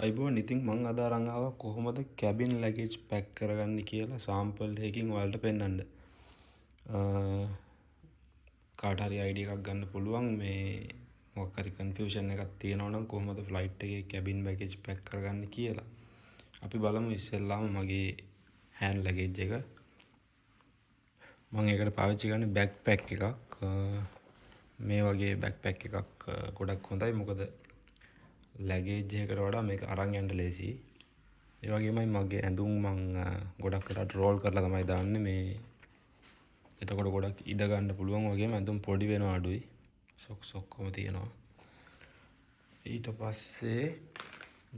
අයිබෝන් ඉතින් මං අද අරන් ආවා කොහොමද කැබින් ලැගේජ් පැක් කරගන්නේ කියලා සාම්පල් එකකින් ඔයාලට පෙන්වන්න. කාට හරි අයිඩියා එකක් ගන්න පුළුවන් මේ මොකක් හරි කන්ෆියුෂන් එකක් තියෙනවා නම් කොහොමද ෆ්ලයිට් එකේ කැබින් බෑගේජ් පැක් කරගන්නේ කියලා. අපි බලමු ඉස්සෙල්ලාම මගේ හෑන්ඩ් ලැගේජ් එක. මම ඒකට පාවිච්චි කරන්නේ බෑග් පැක් එකක්. මේ වගේ බෑග් පැක් එකක් ගොඩක් හොඳයි. මොකද ලැගේජ් එකකට වඩා මේක අරන් යන්න ලේසියි. ඒ වගේමයි මගේ ඇඳුම් මං ගොඩක් වෙලාවට රෝල් කරලා තමයි දාන්නේ මේ. එතකොට ගොඩක් ඉඩ ගන්න පුළුවන්. වගේම ඇඳුම් පොඩි වෙනවා අඩුයි. සොක්ස් ඔක්කොම තියෙනවා. ඊට පස්සේ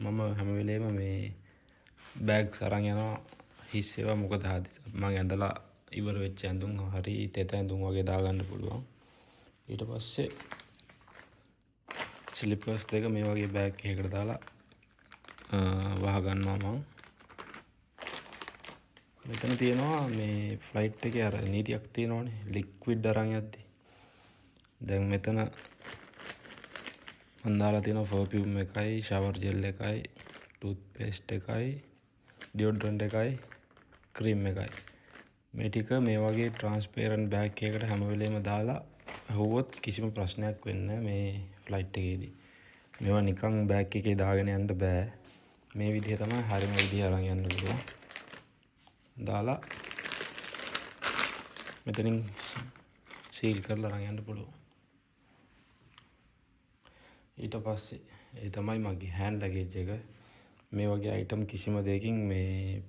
මම හැම වෙලේම මේ බෑග්ස් අරන් යනවා හිස් ඒවා. මොකද මං ඇඳලා ඉවර වෙච්ච ඇඳුම් හරි තෙත ඇඳුම් වගේ දාගන්න පුළුවන්. ඊට පස්සේ ස්ලිපර්ස් දෙක මේ වගේ බෑග් එකකට දාලා වහගන්නවා මං. මෙතන තියෙනවා මේ ෆ්ලයිට් එකේ අර නීතියක් තියෙනවානේ ලික්විඩ් අරන් යද්දී. දැන් මෙතන මම දාලා තියෙනවා පර්ෆියුම් එකයි, ෂවර් ජෙල් එකයි, ටූත් පේස්ට් එකයි, ඩියෝඩරන්ට් එකයි, ක්‍රීම් එකයි. මේ ටික මේ වගේ ට්‍රාන්ස්පේරන්ට් බෑග් එකකට හැම වෙලේම දාලා අහුවොත් කිසිම ප්‍රශ්නයක් වෙන්නේ නැහැ මේ ෆ්ලයිට් එකේදී. මේවා නිකන් බෑග් එකේ දාගෙන යන්න බෑ. මේ විදිහ තමයි හරියම විදිහ අරන් යන්න පුළුවන්. දාලා මෙතනින් සීල් කරලා අරන් යන්න පුළුවන්. ඊට පස්සේ ඒ තමයි මගේ හෑන්ඩ් ලැගේජ් එක. මේ වගේ අයිටම් කිසිම දෙයකින් මේ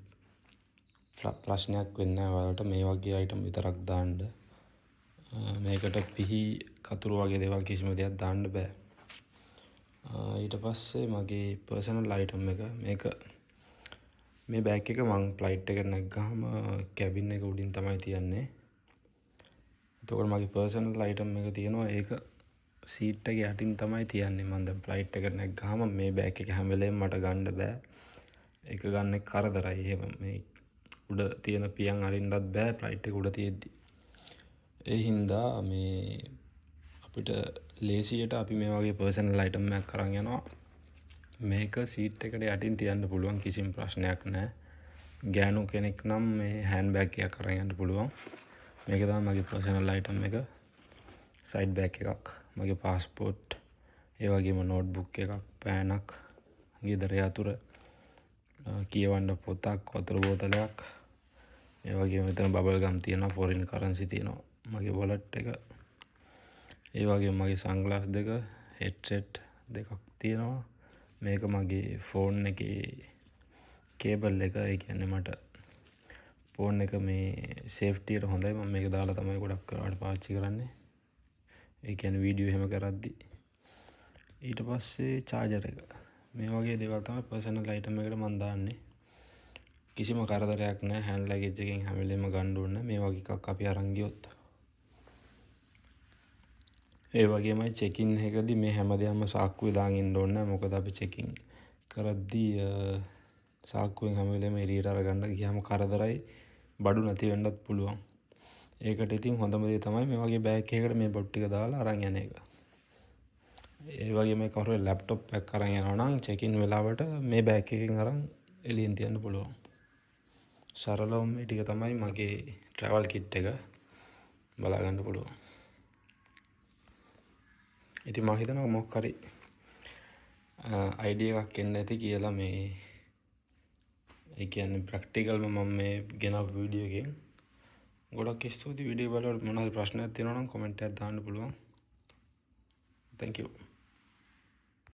ප්‍රශ්නයක් වෙන්නේ නැහැ ඔයාලට. මේ වගේ අයිටම් විතරක් දාන්න. මේකට පිහි කතුරු වගේ දේවල් කිසිම දෙයක් දාන්න බෑ. ඊට පස්සේ මගේ පර්සනල් අයිටම් එක මේක මේ බෑග් එක මං ෆ්ලයිට් එකට නැග්ගාම කැබින් එක උඩින් තමයි තියන්නේ. එතකොට මගේ පර්සනල් අයිටම් එක තියෙනවා. ඒක සීට් එකේ යටින් තමයි තියන්නේ. මම දැන් ෆ්ලයිට් එකට නැග්ගාම මේ බෑග් එක හැම වෙලේම මට ගන්න බෑ. ඒක ගන්න එක කරදරයි. එහෙම මේ උඩ තියෙන පියන් අරින්නත් බෑ ෆ්ලයිට් එක උඩ තියෙද්දි. ඒ හින්දා මේ අපිට ලේසියට අපි මේ වගේ පර්සනල් අයිටම් එකක් අරන් යනවා. මේක සීට් එකට යටින් තියන්න පුළුවන් කිසිම ප්‍රශ්නයක් නැහැ. ගෑනු කෙනෙක් නම් මේ හෑන්ඩ් බෑග් එකක් අරන් යන්න පුළුවන්. මේක තමයි මගේ පර්සනල් අයිටම් එක. සයිඩ් බෑග් එකක්, මගේ පාස්පෝර්ට්, ඒ වගේම නෝට්බුක් එකක්, පෑනක්, ගෙදර යතුර, කියවන්න පොතක්, වතුර බෝතලයක්, ඒ වගේම මෙතන බබල් ගම් තියෙනවා, ෆොරින් කරන්සි තියෙනවා, මගේ වොලට් එක, ඒ වගේම මගේ සන්ග්ලාස් දෙක, හෙඩ්සෙට් දෙකක් තියෙනවා. මේක මගේ ෆෝන් එකේ කේබල් එක. ඒ කියන්නේ මට ෆෝන් එක මේ සේෆ්ටියට හොඳයි. මම මේක දාලා තමයි ගොඩක් වෙලාවට පාවිච්චි කරන්නේ. ඒ කියන්නේ වීඩියෝ එහෙම කරද්දී. ඊට පස්සේ චාර්ජර් එක. මේ වගේ දේවල් තමයි පර්සනල් අයිටම් එකට මම දාන්නේ. කිසිම කරදරයක් නැහැ. හෑන්ඩ් ලැගේජ් එකෙන් හැම වෙලේම ගන්න ඕනේ. මේ වගේ එකක් අපි අරන් ගියොත්. ඒ වගේමයි චෙකින් එකදී මේ හැමදේම සාක්කුවේ දාගෙන ඉන්න ඕනේ නැහැ. මොකද අපි චෙකින් කරද්දී සාක්කුවෙන් හැම වෙලේම එළියට අරගන්න ගියාම කරදරයි, බඩු නැති වෙන්නත් පුළුවන්. ඒකට ඉතින් හොඳම දේ තමයි මේ වගේ බෑග් එකකට මේ බොට් ටික දාලා අරන් යන එක. ඒ වගේම කවුරු හරි ලැප්ටොප් එකක් අරන් යනවා නම් චෙකින් වෙලාවට මේ බෑග් එකකින් අරන් එළියෙන් තියන්න පුළුවන්. සරලවම මේ ටික තමයි මගේ ට්‍රැවල් කිට් එක. බලා ගන්න පුළුවන්. ඉතින් මම හිතනවා මොකක් හරි අයිඩියා එකක් එන්න ඇති කියලා මේ ඒ කියන්නේ ප්‍රැක්ටිකල්ම මම මේ ගෙනාවු වීඩියෝ එකෙන්. ගොඩක් ස්තුතියි වීඩියෝ බලලා මොනවා හරි ප්‍රශ්නයක් තියෙනවා නම් කමෙන්ට් එකක් දාන්න පුළුවන්. Thank you.